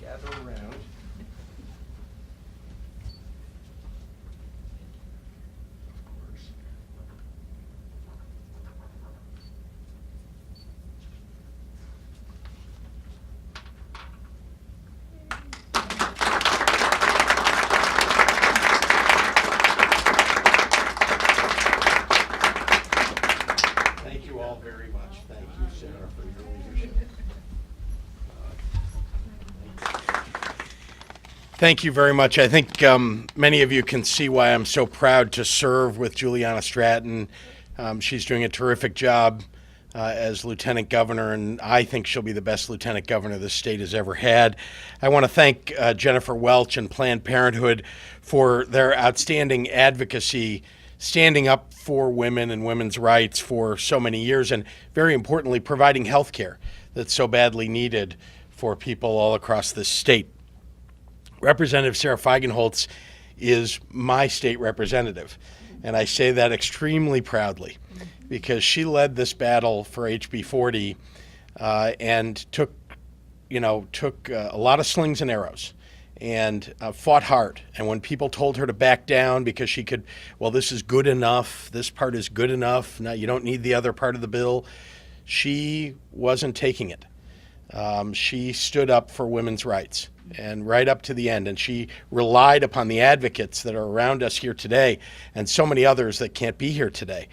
gather around. Thank you all very much. Thank you, Sarah, for your leadership. Thank you very much. I think many of you can see why I'm so proud to serve with Juliana Stratton. She's doing a terrific job as Lieutenant Governor, and I think she'll be the best Lieutenant Governor this state has ever had. I want to thank Jennifer Welch and Planned Parenthood for their outstanding advocacy, standing up for women and women's rights for so many years, and very importantly, providing health care that's so badly needed for people all across this state. Representative Sarah Feigenholtz is my state representative, and I say that extremely proudly because she led this battle for HB-40 and took a lot of slings and arrows and fought hard. And when people told her to back down because she could, well, this is good enough, this part is good enough, now you don't need the other part of the bill, she wasn't taking it. She stood up for women's rights and right up to the end, and she relied upon the advocates that are around us here today and so many others that can't be here today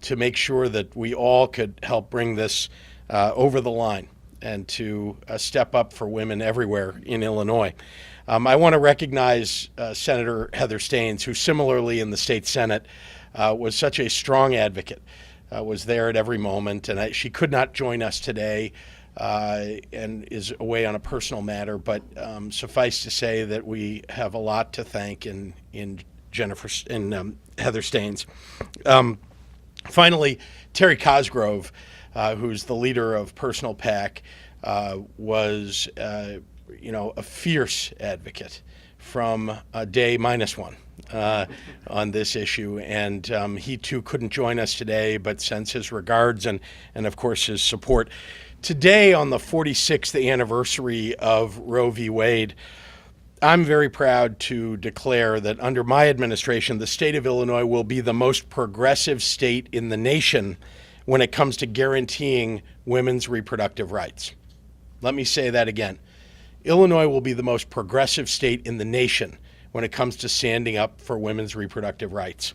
to make sure that we all could help bring this over the line and to step up for women everywhere in Illinois. I want to recognize Senator Heather Staines, who similarly in the state Senate was such a strong advocate, was there at every moment, and she could not join us today and is away on a personal matter, but suffice to say that we have a lot to thank in Heather Staines. Finally, Terry Cosgrove, who's the leader of Personal PAC, was a fierce advocate from day -1 on this issue, and he too couldn't join us today, but sends his regards and of course his support. Today, on the 46th anniversary of Roe v. Wade, I'm very proud to declare that under my administration, the state of Illinois will be the most progressive state in the nation when it comes to guaranteeing women's reproductive rights. Let me say that again. Illinois will be the most progressive state in the nation when it comes to standing up for women's reproductive rights.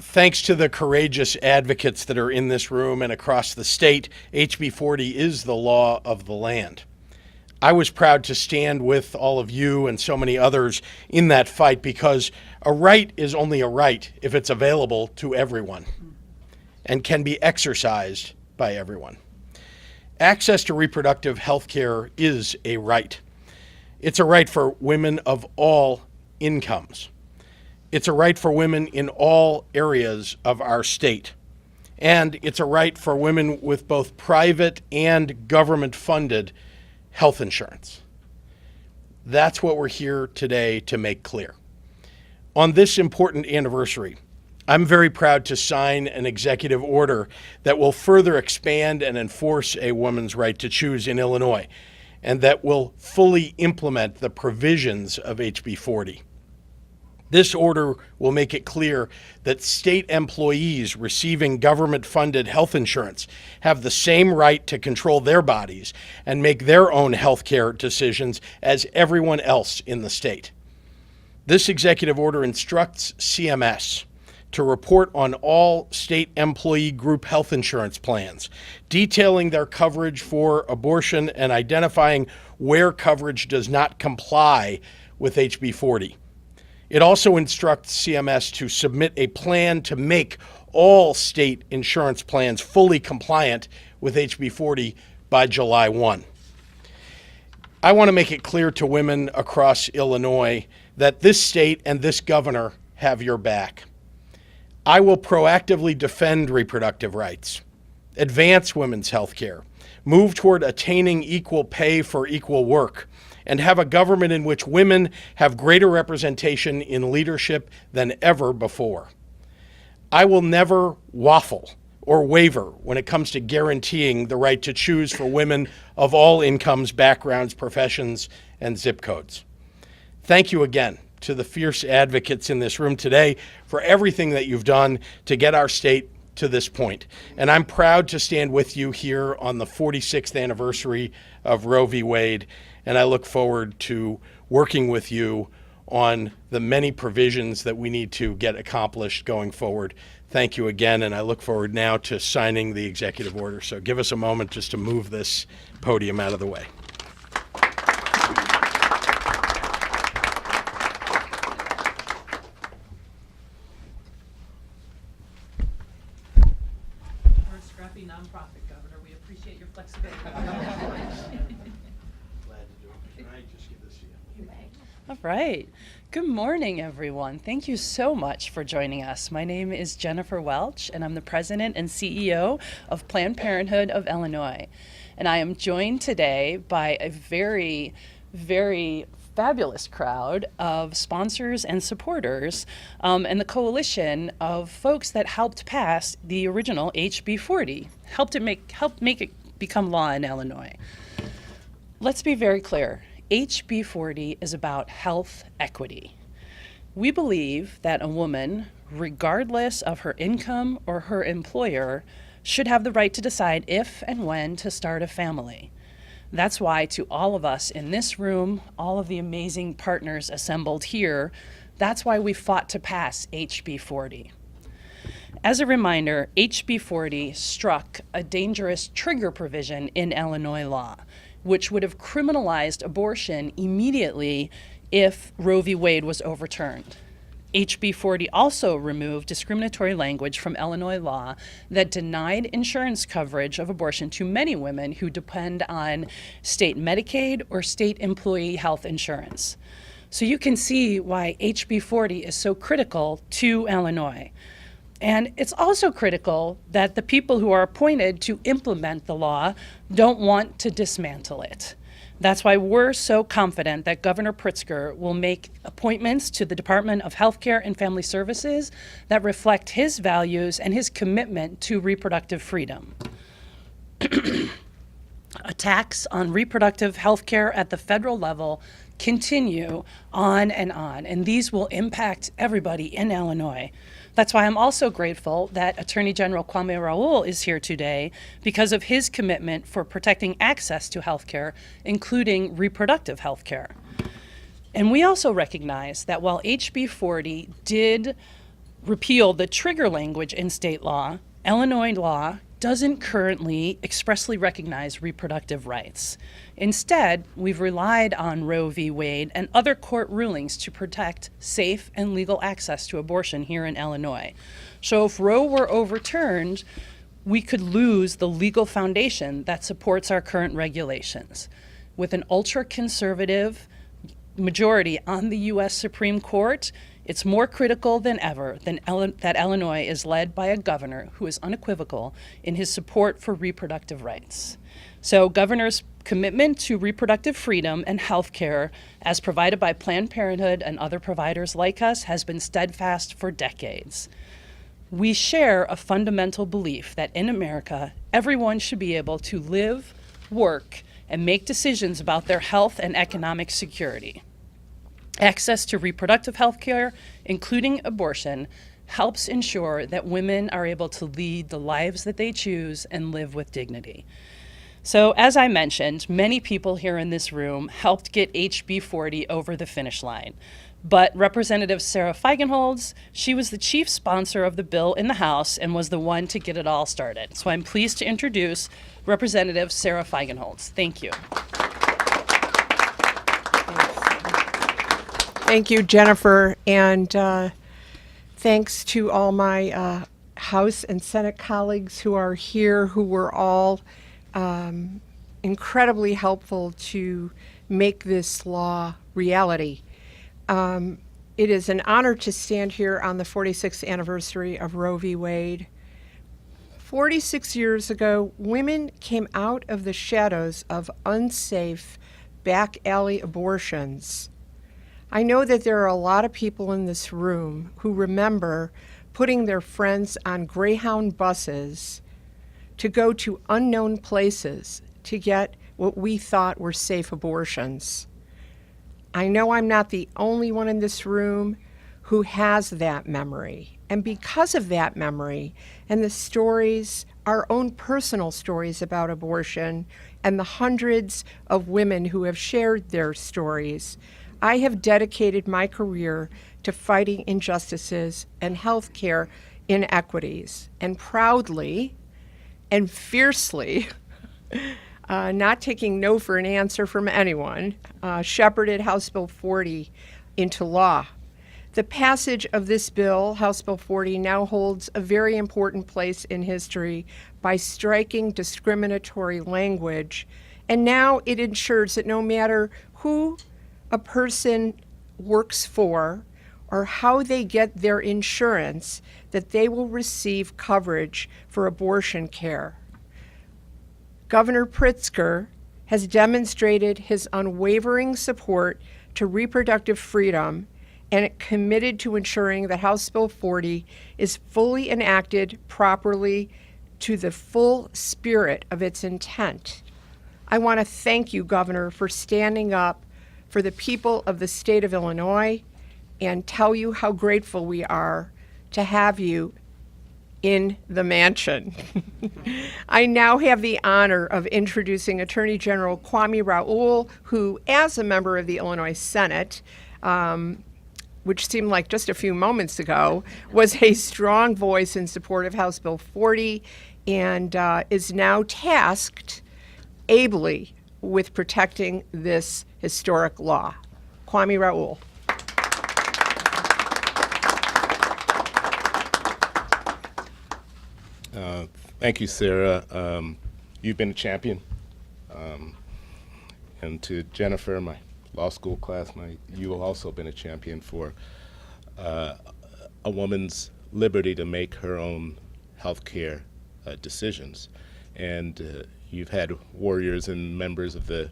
Thanks to the courageous advocates that are in this room and across the state, HB-40 is the law of the land. I was proud to stand with all of you and so many others in that fight because a right is only a right if it's available to everyone and can be exercised by everyone. Access to reproductive health care is a right. It's a right for women of all incomes. It's a right for women in all areas of our state. And it's a right for women with both private and government-funded health insurance. That's what we're here today to make clear. On this important anniversary, I'm very proud to sign an executive order that will further expand and enforce a woman's right to choose in Illinois, and that will fully implement the provisions of HB-40. This order will make it clear that state employees receiving government-funded health insurance have the same right to control their bodies and make their own health care decisions as everyone else in the state. This executive order instructs CMS to report on all state employee group health insurance plans, detailing their coverage for abortion and identifying where coverage does not comply with HB-40. It also instructs CMS to submit a plan to make all state insurance plans fully compliant with HB-40 by July 1. I want to make it clear to women across Illinois that this state and this governor have your back. I will proactively defend reproductive rights, advance women's health care, move toward attaining equal pay for equal work, and have a government in which women have greater representation in leadership than ever before. I will never waffle or waver when it comes to guaranteeing the right to choose for women of all incomes, backgrounds, professions, and zip codes. Thank you again to the fierce advocates in this room today for everything that you've done to get our state to this point. And I'm proud to stand with you here on the 46th anniversary of Roe v. Wade, and I look forward to working with you on the many provisions that we need to get accomplished going forward. Thank you again, and I look forward now to signing the executive order. So give us a moment just to move this podium out of the way. We're a scrappy nonprofit, Governor. We appreciate your flexibility. Glad to do it. Can I just give this to you? You may. All right. Good morning, everyone. Thank you so much for joining us. My name is Jennifer Welch, and I'm the president and CEO of Planned Parenthood of Illinois. And I am joined today by a very, very fabulous crowd of sponsors and supporters, and the coalition of folks that helped pass the original HB-40, helped make it become law in Illinois. Let's be very clear. HB-40 is about health equity. We believe that a woman, regardless of her income or her employer, should have the right to decide if and when to start a family. That's why to all of us in this room, all of the amazing partners assembled here, that's why we fought to pass HB-40. As a reminder, HB-40 struck a dangerous trigger provision in Illinois law, which would have criminalized abortion immediately if Roe v. Wade was overturned. HB-40 also removed discriminatory language from Illinois law that denied insurance coverage of abortion to many women who depend on state Medicaid or state employee health insurance. So you can see why HB-40 is so critical to Illinois. And it's also critical that the people who are appointed to implement the law don't want to dismantle it. That's why we're so confident that Governor Pritzker will make appointments to the Department of Healthcare and Family Services that reflect his values and his commitment to reproductive freedom. Attacks on reproductive health care at the federal level continue on, and these will impact everybody in Illinois. That's why I'm also grateful that Attorney General Kwame Raoul is here today because of his commitment for protecting access to health care, including reproductive health care. And we also recognize that while HB-40 did repeal the trigger language in state law, Illinois law doesn't currently expressly recognize reproductive rights. Instead, we've relied on Roe v. Wade and other court rulings to protect safe and legal access to abortion here in Illinois. So if Roe were overturned, we could lose the legal foundation that supports our current regulations. With an ultra-conservative majority on the U.S. Supreme Court, it's more critical than ever that Illinois is led by a governor who is unequivocal in his support for reproductive rights. So Governor's commitment to reproductive freedom and health care, as provided by Planned Parenthood and other providers like us, has been steadfast for decades. We share a fundamental belief that in America, everyone should be able to live, work, and make decisions about their health and economic security. Access to reproductive health care, including abortion, helps ensure that women are able to lead the lives that they choose and live with dignity. So as I mentioned, many people here in this room helped get HB-40 over the finish line. But Representative Sarah Feigenholz, she was the chief sponsor of the bill in the House and was the one to get it all started. So I'm pleased to introduce Representative Sarah Feigenholz. Thank you. Thank you, Jennifer, and thanks to all my House and Senate colleagues who are here, who were all incredibly helpful to make this law reality. It is an honor to stand here on the 46th anniversary of Roe v. Wade. 46 years ago, women came out of the shadows of unsafe back alley abortions. I know that there are a lot of people in this room who remember putting their friends on Greyhound buses to go to unknown places to get what we thought were safe abortions. I know I'm not the only one in this room who has that memory. And because of that memory and the stories, our own personal stories about abortion, and the hundreds of women who have shared their stories, I have dedicated my career to fighting injustices and healthcare inequities, and proudly and fiercely, not taking no for an answer from anyone, shepherded House Bill 40 into law. The passage of this bill, House Bill 40, now holds a very important place in history by striking discriminatory language, and now it ensures that no matter who a person works for or how they get their insurance, that they will receive coverage for abortion care. Governor Pritzker has demonstrated his unwavering support to reproductive freedom and committed to ensuring that House Bill 40 is fully enacted properly to the full spirit of its intent. I want to thank you, Governor, for standing up for the people of the state of Illinois, and tell you how grateful we are to have you in the mansion. I now have the honor of introducing Attorney General Kwame Raoul, who, as a member of the Illinois Senate, which seemed like just a few moments ago, was a strong voice in support of House Bill 40 and is now tasked ably with protecting this historic law. Kwame Raoul. Thank you, Sarah. You've been a champion. And to Jennifer, my law school classmate, you have also been a champion for a woman's liberty to make her own health care decisions. And you've had warriors and members of the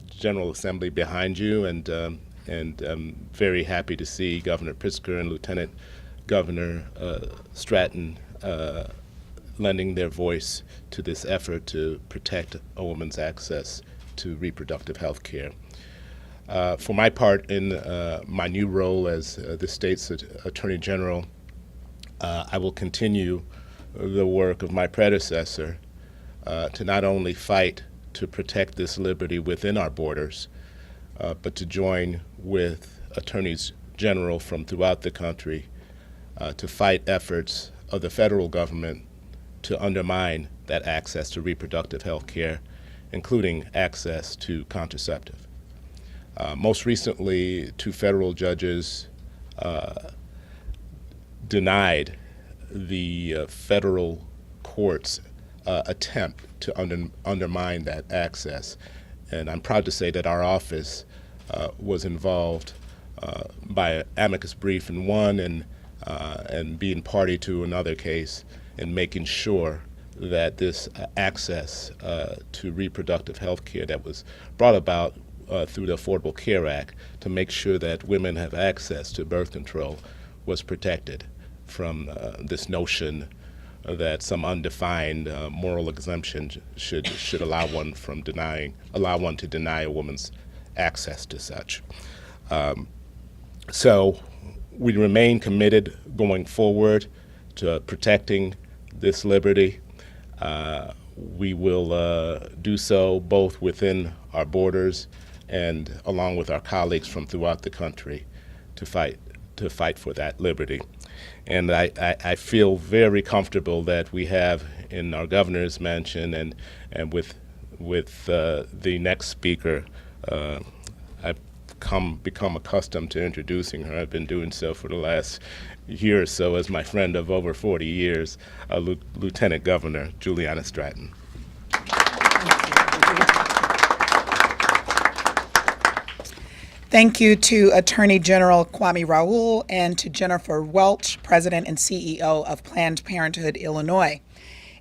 General Assembly behind you, and I'm very happy to see Governor Pritzker and Lieutenant Governor Stratton lending their voice to this effort to protect a woman's access to reproductive health care. For my part, in my new role as the state's Attorney General, I will continue the work of my predecessor to not only fight to protect this liberty within our borders, but to join with attorneys general from throughout the country to fight efforts of the federal government to undermine that access to reproductive health care, including access to contraceptive. Most recently, 2 federal judges denied the federal court's attempt to undermine that access. And I'm proud to say that our office was involved by amicus brief in one and being party to another case, and making sure that this access to reproductive health care that was brought about through the Affordable Care Act, to make sure that women have access to birth control, was protected from this notion that some undefined moral exemption should allow one to deny a woman's access to such. So we remain committed going forward to protecting this liberty. We will do so both within our borders and along with our colleagues from throughout the country to fight for that liberty. And I feel very comfortable that we have in our governor's mansion and with the next speaker, I've become accustomed to introducing her. I've been doing so for the last year or so as my friend of over 40 years, Lieutenant Governor Juliana Stratton. Thank you to Attorney General Kwame Raoul and to Jennifer Welch, President and CEO of Planned Parenthood Illinois.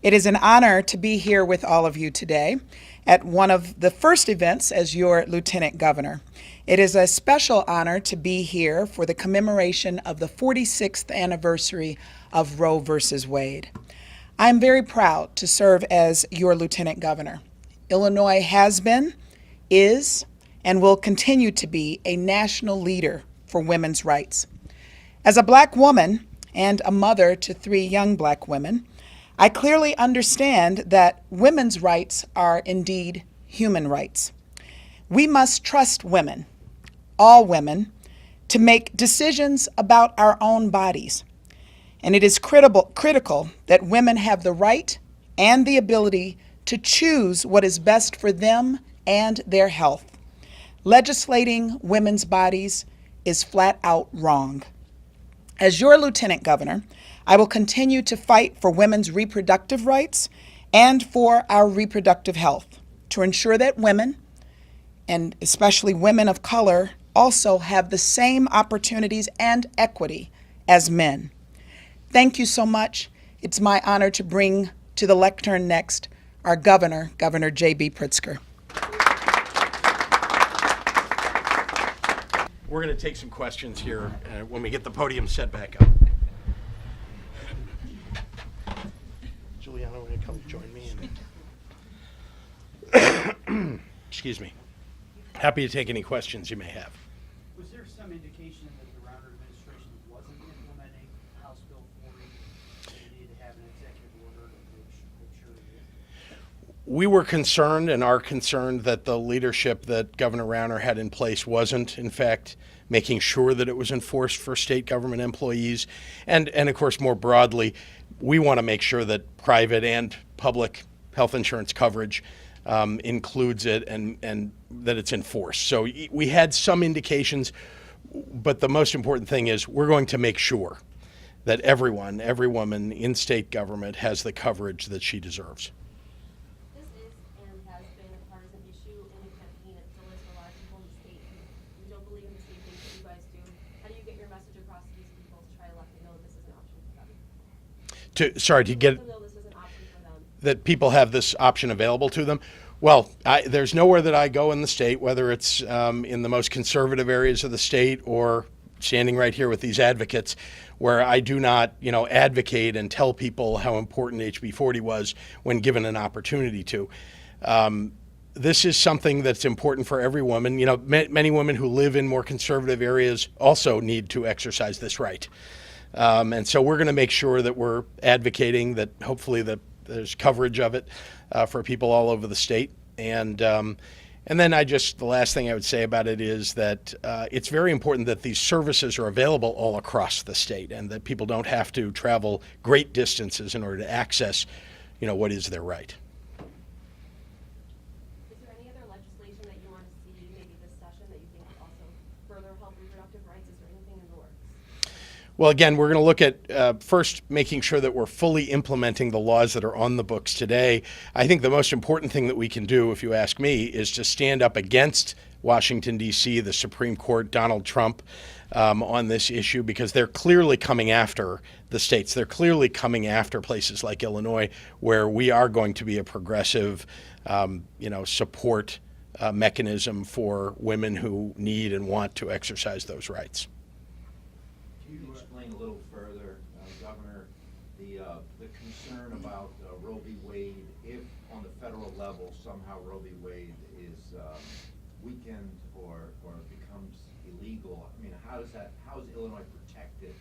It is an honor to be here with all of you today at one of the first events as your Lieutenant Governor. It is a special honor to be here for the commemoration of the 46th anniversary of Roe versus Wade. I am very proud to serve as your Lieutenant Governor. Illinois has been, is, and will continue to be a national leader for women's rights. As a Black woman and a mother to 3 young Black women, I clearly understand that women's rights are indeed human rights. We must trust women, all women, to make decisions about our own bodies. And it is critical that women have the right and the ability to choose what is best for them and their health. Legislating women's bodies is flat out wrong. As your Lieutenant Governor, I will continue to fight for women's reproductive rights and for our reproductive health to ensure that women, and especially women of color, also have the same opportunities and equity as men. Thank you so much. It's my honor to bring to the lectern next our Governor, Governor HB Pritzker. We're going to take some questions here when we get the podium set back up. Juliana, will you come join me? Excuse me. Happy to take any questions you may have. Was there some indication that the Rauner Administration wasn't implementing House Bill 40? They needed to have an executive order to make sure it is? We were concerned and are concerned that the leadership that Governor Rauner had in place wasn't, in fact, making sure that it was enforced for state government employees. And of course, more broadly, we want to make sure that private and public health insurance coverage includes it and that it's enforced. So we had some indications, but the most important thing is we're going to make sure that every woman in state government has the coverage that she deserves. This is and has been a partisan issue in the campaign. It still is for a lot of people in the state who don't believe in the same things that you guys do. How do you get your message across to these people to try to let them know that this is an option for them? To get Let them know this is an option for them. that people have this option available to them. Well, there's nowhere that I go in the state, whether it's in the most conservative areas of the state or standing right here with these advocates, where I do not, advocate and tell people how important HB-40 was when given an opportunity to. This is something that's important for every woman. Many women who live in more conservative areas also need to exercise this right. And so we're going to make sure that we're advocating that hopefully that there's coverage of it for people all over the state. And then the last thing I would say about it is that it's very important that these services are available all across the state and that people don't have to travel great distances in order to access, what is their right. Is there any other legislation that you want to see maybe this session that you think would also further help reproductive rights? Is there anything in the works? Well, again, we're going to look at first making sure that we're fully implementing the laws that are on the books today. I think the most important thing that we can do, if you ask me, is to stand up against Washington, D.C., the Supreme Court, Donald Trump, on this issue, because they're clearly coming after the states. They're clearly coming after places like Illinois, where we are going to be a progressive, support mechanism for women who need and want to exercise those rights. Can you explain a little further, Governor, the concern about Roe v. Wade, if on the federal level somehow Roe v. Wade is weakened or becomes illegal? I mean, how is Illinois protected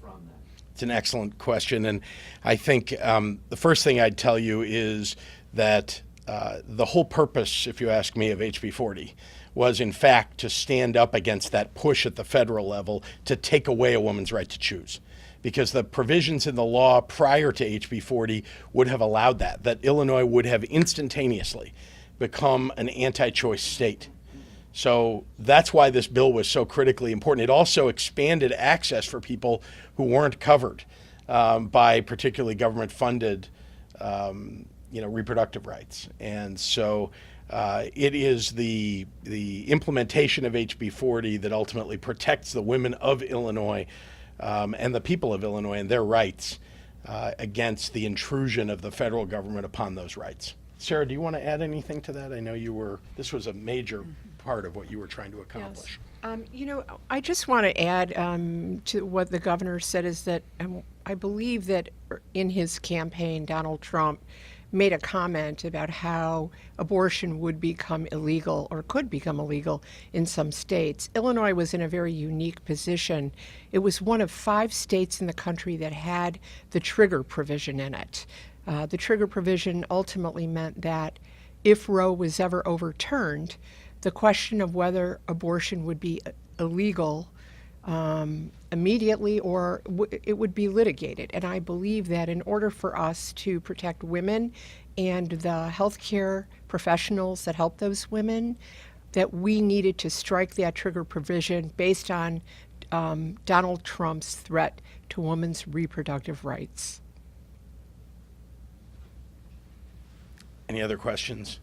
from that? It's an excellent question, and I think the first thing I'd tell you is that the whole purpose, if you ask me, of HB-40 was in fact to stand up against that push at the federal level to take away a woman's right to choose. Because the provisions in the law prior to HB-40 would have allowed that Illinois would have instantaneously become an anti-choice state. So that's why this bill was so critically important. It also expanded access for people who weren't covered by particularly government-funded reproductive rights. And so it is the implementation of HB-40 that ultimately protects the women of Illinois and the people of Illinois and their rights against the intrusion of the federal government upon those rights. Sarah, do you want to add anything to that? I know this was a major part of what you were trying to accomplish. I just want to add to what the governor said is that I believe that in his campaign, Donald Trump made a comment about how abortion would become illegal or could become illegal in some states. Illinois was in a very unique position. It was one of 5 states in the country that had the trigger provision in it. The trigger provision ultimately meant that if Roe was ever overturned, the question of whether abortion would be illegal immediately or it would be litigated. And I believe that in order for us to protect women and the healthcare professionals that help those women, that we needed to strike that trigger provision based on Donald Trump's threat to women's reproductive rights. Any other questions?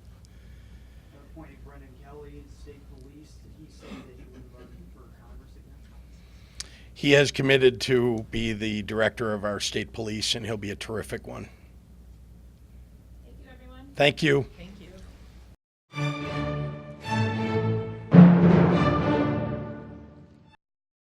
Appointed Brendan Kelly, state police, did he say that he would run for Congress again? He has committed to be the director of our state police, and he'll be a terrific one. Thank you, everyone. Thank you.